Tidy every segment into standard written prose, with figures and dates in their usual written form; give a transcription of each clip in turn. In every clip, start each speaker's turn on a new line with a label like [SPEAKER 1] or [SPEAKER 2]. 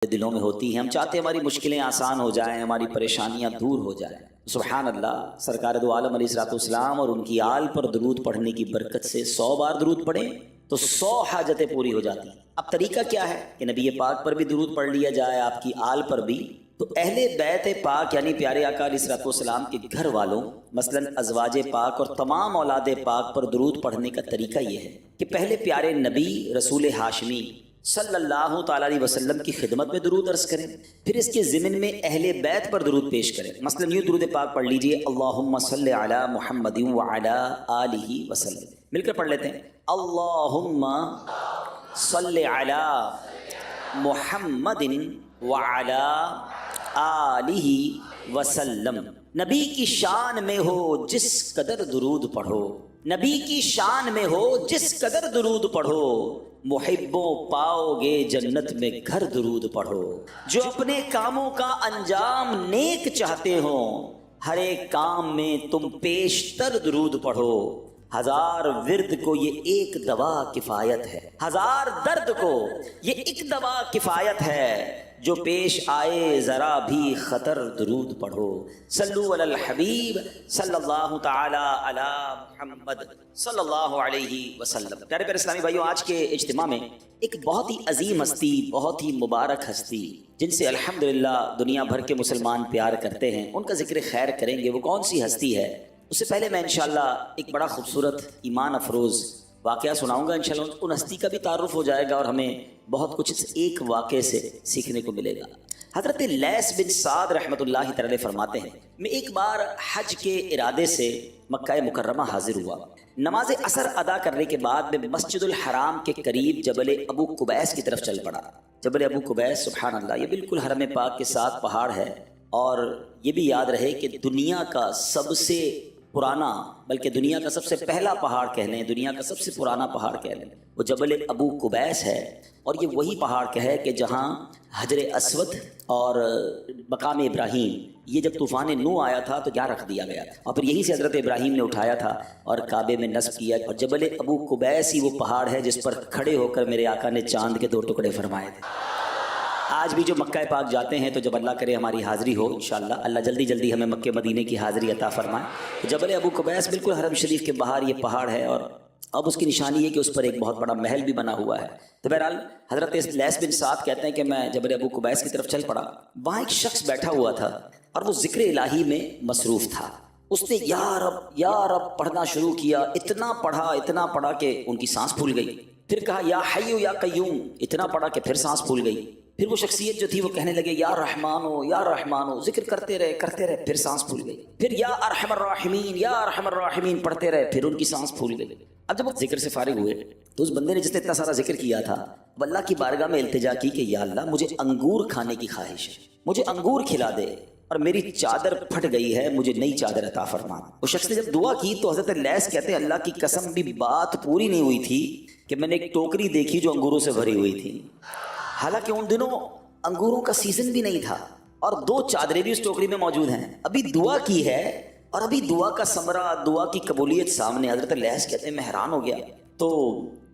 [SPEAKER 1] دلوں میں ہوتی ہیں. ہم چاہتے ہیں ہماری مشکلیں آسان ہو جائیں, ہماری پریشانیاں دور ہو جائیں. سبحان اللہ, سرکار دو عالم علیہ الصلوۃ والسلام اور ان کی آل پر درود پڑھنے کی برکت سے 100 بار درود پڑھیں تو 100 حاجتیں پوری ہو جاتی ہیں. اب طریقہ کیا ہے کہ نبی پاک پر بھی درود پڑھ لیا جائے, آپ کی آل پر بھی. تو اہل بیت پاک یعنی پیارے آقا علیہ الصلوۃ والسلام کے گھر والوں مثلاً ازواج پاک اور تمام اولاد پاک پر درود پڑھنے کا طریقہ یہ ہے کہ پہلے پیارے نبی رسول ہاشمی صلی اللہ تعالیٰ علیہ وسلم کی خدمت میں درود عرض کریں, پھر اس کے ضمن میں اہل بیت پر درود پیش کریں. مثلاً یوں درود پاک پڑھ لیجئے, اللہم صلی علی محمد وعلی آلہ وسلم. مل کر پڑھ لیتے ہیں, اللہم صلی علی محمد وعلی آلہ وسلم. نبی کی شان میں ہو جس قدر درود پڑھو, نبی کی شان میں ہو جس قدر درود پڑھو, محبوں پاؤ گے جنت میں گھر درود پڑھو. جو اپنے کاموں کا انجام نیک چاہتے ہوں, ہر ایک کام میں تم پیشتر درود پڑھو. 1000 ورد کو یہ ایک دوا کفایت ہے, 1000 درد کو یہ ایک دوا کفایت ہے. جو پیش آئے ذرا بھی خطر درود پڑھو. صلو علی الحبیب صلی اللہ تعالی علی محمد صلی اللہ علیہ وسلم. پیارے پیارے اسلامی بھائیوں, آج کے اجتماع میں ایک بہت ہی عظیم ہستی, بہت ہی مبارک ہستی جن سے الحمدللہ دنیا بھر کے مسلمان پیار کرتے ہیں, ان کا ذکر خیر کریں گے. وہ کون سی ہستی ہے؟ اس سے پہلے میں انشاءاللہ ایک بڑا خوبصورت ایمان افروز واقعہ سناؤں گا. انشاءاللہ ان ہستی کا بھی تعارف ہو جائے گا اور ہمیں بہت کچھ اس ایک واقعے سے سیکھنے کو ملے گا. حضرت لیث بن سعد رحمۃ اللہ تعالی فرماتے ہیں, میں ایک بار حج کے ارادے سے مکہ مکرمہ حاضر ہوا. نماز عصر ادا کرنے کے بعد میں مسجد الحرام کے قریب جبل ابو قبیس کی طرف چل پڑا. جبل ابو قبیس سبحان اللہ, یہ بالکل حرم پاک کے ساتھ پہاڑ ہے, اور یہ بھی یاد رہے کہ دنیا کا سب سے پرانا, بلکہ دنیا کا سب سے پہلا پہاڑ کہہ لیں, دنیا کا سب سے پرانا پہاڑ کہہ لیں, وہ جبل ابو قبیس ہے. اور یہ وہی پہاڑ ہے کہ جہاں حجر اسود اور مقام ابراہیم, یہ جب طوفان نو آیا تھا تو یہاں رکھ دیا گیا, اور پھر یہی سے حضرت ابراہیم نے اٹھایا تھا اور کعبے میں نصب کیا. اور جبل ابو قبیس ہی وہ پہاڑ ہے جس پر کھڑے ہو کر میرے آقا نے چاند کے 2 ٹکڑے فرمائے تھے. آج بھی جو مکہ پاک جاتے ہیں تو جب اللہ کرے ہماری حاضری ہو انشاءاللہ, اللہ جلدی جلدی ہمیں مکہ مدینے کی حاضری عطا فرمائے. جبل ابو قبیس بالکل حرم شریف کے باہر یہ پہاڑ ہے, اور اب اس کی نشانی ہے کہ اس پر ایک بہت بڑا محل بھی بنا ہوا ہے. تو بہرحال حضرت لیث بن سعد کہتے ہیں کہ میں جبل ابو قبیس کی طرف چل پڑا. وہاں ایک شخص بیٹھا ہوا تھا اور وہ ذکر الہی میں مصروف تھا. اس نے یا رب پڑھنا شروع کیا. اتنا پڑھا کہ ان کی سانس پھول گئی. پھر کہا یا حیو یا قیوم, اتنا پڑھا کہ پھر سانس پھول گئی. پھر وہ شخصیت جو تھی وہ کہنے لگے یا رحمانو, ذکر کرتے رہے, پھر سانس پھول گئی. پھر یا ارحم الراحمین پڑھتے رہے, پھر ان کی سانس پھول گئی. اب جب وہ ذکر سے فارغ ہوئے تو اس بندے نے جس نے اتنا سارا ذکر کیا تھا, اب اللہ کی بارگاہ میں التجا کی کہ یا اللہ مجھے انگور کھانے کی خواہش ہے, مجھے انگور کھلا دے, اور میری چادر پھٹ گئی ہے, مجھے نئی چادر عطا فرما. وہ شخص نے جب دعا کی تو حضرت لیث کہتے ہیں اللہ کی قسم بھی بات پوری نہیں ہوئی تھی کہ میں نے ایک ٹوکری دیکھی جو انگوروں سے بھری ہوئی تھی. حالانکہ ان دنوں انگوروں کا سیزن بھی نہیں تھا, اور 2 چادریں بھی اس ٹوکری میں موجود ہیں. ابھی دعا کی ہے اور ابھی دعا کا ثمرہ, دعا کی قبولیت سامنے. حضرت لیث کہتے ہیں میں حیران ہو گیا. تو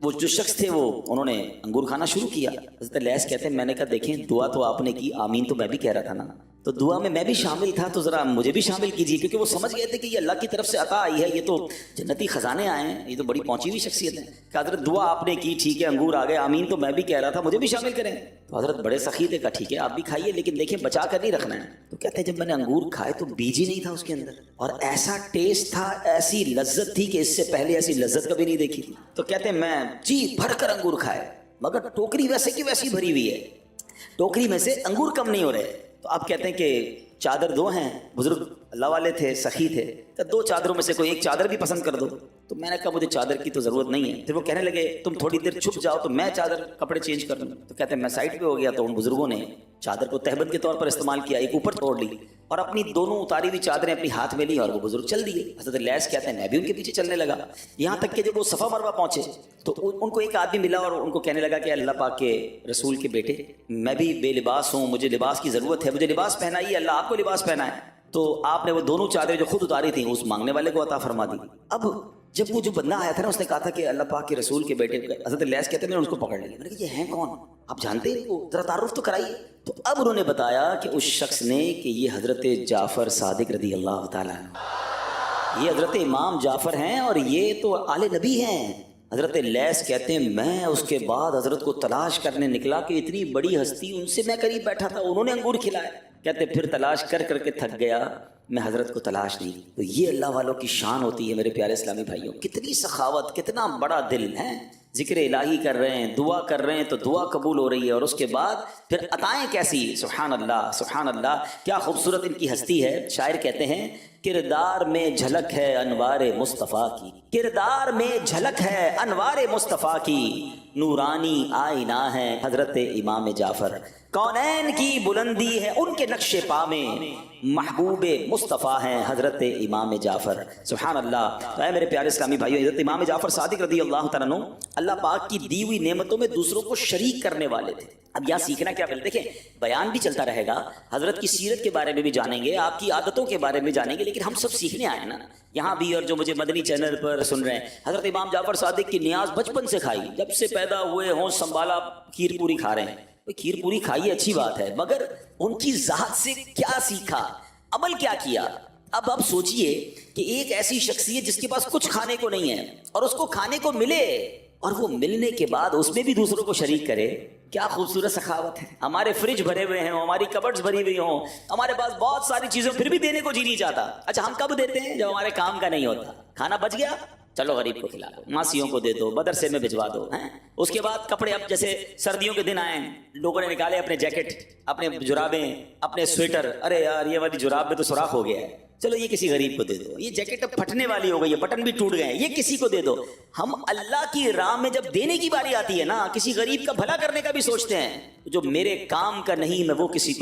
[SPEAKER 1] وہ جو شخص تھے انہوں نے انگور کھانا شروع کیا. حضرت لیث کہتے ہیں میں نے کہا دیکھیں دعا تو آپ نے کی, آمین تو میں بھی کہہ رہا تھا نا, تو دعا میں بھی شامل تھا, تو ذرا مجھے بھی شامل کیجیے. کیونکہ وہ سمجھ گئے تھے کہ یہ اللہ کی طرف سے عطا آئی ہے, یہ تو جنتی خزانے آئے ہیں, یہ تو بڑی پہنچی ہوئی شخصیت ہے. کہ حضرت دعا آپ نے کی, ٹھیک ہے انگور آ گئے, آمین تو میں بھی کہہ رہا تھا, مجھے بھی شامل کریں. تو حضرت بڑے سخی تھے, کہا ٹھیک ہے آپ بھی کھائیے, لیکن دیکھیں بچا کر نہیں رکھنا ہے. تو کہتے ہیں جب میں نے انگور کھائے تو بیج ہی نہیں تھا اس کے اندر, اور ایسا ٹیسٹ تھا, ایسی لذت تھی کہ اس سے پہلے ایسی لذت کبھی نہیں دیکھی. تو کہتے ہیں میں جی بھر کر انگور کھائے, مگر ٹوکری ویسے کی ویسی بھری ہوئی ہے, ٹوکری میں سے انگور کم نہیں ہو رہے. تو آپ کہتے ہیں کہ چادر 2 ہیں, بزرگ اللہ والے تھے, سخی تھے, کہ 2 چادروں میں سے کوئی ایک چادر بھی پسند کر دو. تو میں نے کہا مجھے چادر کی تو ضرورت نہیں ہے. پھر وہ کہنے لگے تم تھوڑی دیر چھپ جاؤ تو میں چادر کپڑے چینج کر لوں. تو کہتے ہیں میں سائڈ پہ ہو گیا, تو ان بزرگوں نے چادر کو تہبند کے طور پر استعمال کیا, ایک اوپر توڑ لی اور اپنی دونوں اتاری ہوئی چادریں اپنی ہاتھ میں لی, اور وہ بزرگ چل دیے. حضرت لیث کہتے ہیں میں بھی ان کے پیچھے چلنے لگا, یہاں تک کہ جب وہ صفا مروہ پہنچے تو ان کو ایک آدمی ملا اور ان کو کہنے لگا کہ اللہ پاک کے رسول کے بیٹے میں بھی بے لباس ہوں, مجھے لباس کی ضرورت ہے, مجھے لباس پہنائیے, اللہ آپ کو لباس پہنائے. تو آپ نے وہ دونوں چادریں جو خود اتاری تھیں اس مانگنے والے کو عطا فرما دی. اب جب وہ جو بندہ آیا تھا نا, اس نے کہا تھا کہ اللہ پاک کے رسول کے بیٹے, حضرت لیث کہتے ہیں میں نے اس کو پکڑ لیا. میں نے کہا یہ ہیں کون؟ آپ جانتے ہیں وہ، ذرا تعارف تو کرائیے. تو اب انہوں نے بتایا کہ اس شخص نے کہ یہ حضرت جعفر صادق رضی اللہ تعالیٰ عنہ، یہ حضرت امام جعفر ہیں اور یہ تو آل نبی ہیں. حضرت لیث کہتے ہیں میں اس کے بعد حضرت کو تلاش کرنے نکلا کہ اتنی بڑی ہستی ان سے میں قریب بیٹھا تھا، انہوں نے انگور کھلائے. کہتے پھر تلاش کر کر کے تھک گیا، میں حضرت کو تلاش نہیں. تو یہ اللہ والوں کی شان ہوتی ہے میرے پیارے اسلامی بھائیوں. کتنی سخاوت، کتنا بڑا دل ہے. ذکر الہی کر رہے ہیں، دعا کر رہے ہیں تو دعا قبول ہو رہی ہے، اور اس کے بعد پھر عطائیں کیسی. سبحان اللہ سبحان اللہ، کیا خوبصورت ان کی ہستی ہے. شاعر کہتے ہیں کردار میں جھلک ہے انوار مصطفیٰ کی، کردار میں جھلک ہے انوار مصطفیٰ کی، نورانی آئینہ ہے حضرت امام جعفر، کونین کی بلندی ہے ان کے نقش پا میں، محبوب مصطفیٰ ہیں حضرت امام جعفر. سبحان اللہ. تو اے میرے پیارے اسلامی بھائیوں، حضرت امام جعفر صادق رضی اللہ تعالیٰ عنہ اللہ پاک کی دی ہوئی نعمتوں میں دوسروں کو شریک کرنے والے تھے. اب یہاں سیکھنا کیا ملتا ہے؟ دیکھیں بیان بھی چلتا رہے گا، حضرت کی سیرت کے بارے میں بھی جانیں گے، آپ کی عادتوں کے بارے میں جانیں گے، لیکن ہم سب سیکھنے آئے ہیں نا یہاں بھی. اور جو مجھے مدنی چینل پر سن رہے ہیں، حضرت امام جعفر صادق کی نیاز بچپن سے کھائی، جب سے پیدا ہوئے ہوں سنبھالا کھیر پوری کھا رہے ہیں. کھیر پوری کھائی اچھی بات ہے، مگر ان کی ذات سے کیا سیکھا، عمل کیا کیا. اب آپ سوچئے کہ ایک ایسی شخصیت جس کے پاس کچھ کھانے کو نہیں ہے اور اس کو کھانے کو ملے، اور وہ ملنے کے بعد اس میں بھی دوسروں کو شریک کرے، کیا خوبصورت سخاوت ہے. ہمارے فریج بھرے ہوئے ہیں، ہماری کبڈز بھری ہوئی ہوں، ہمارے پاس بہت ساری چیزیں، پھر بھی دینے کو جی نہیں چاہتا. اچھا ہم کب دیتے ہیں؟ جب ہمارے کام کا نہیں ہوتا. کھانا بچ گیا، چلو غریب کو کھلا دو، ماسیوں کو دے دو، مدرسے میں بھجوا دو. اس کے بعد کپڑے، اب جیسے سردیوں کے دن آئے، لوگوں نے نکالے اپنے جیکٹ، اپنے جرابیں، اپنے سویٹر. ارے یار یہ والی جراب میں تو سوراخ ہو گیا ہے، چلو یہ کسی غریب کو دے دو. یہ جیکٹ اب پھٹنے والی ہو گئی ہے، بٹن بھی ٹوٹ گئے ہیں، یہ کسی کو دے دو. ہم اللہ کی راہ میں جب دینے کی باری آتی ہے نا، کسی غریب کا بھلا کرنے کا بھی سوچتے ہیں. جو میرے کام کا نہیں میں وہ کسی کو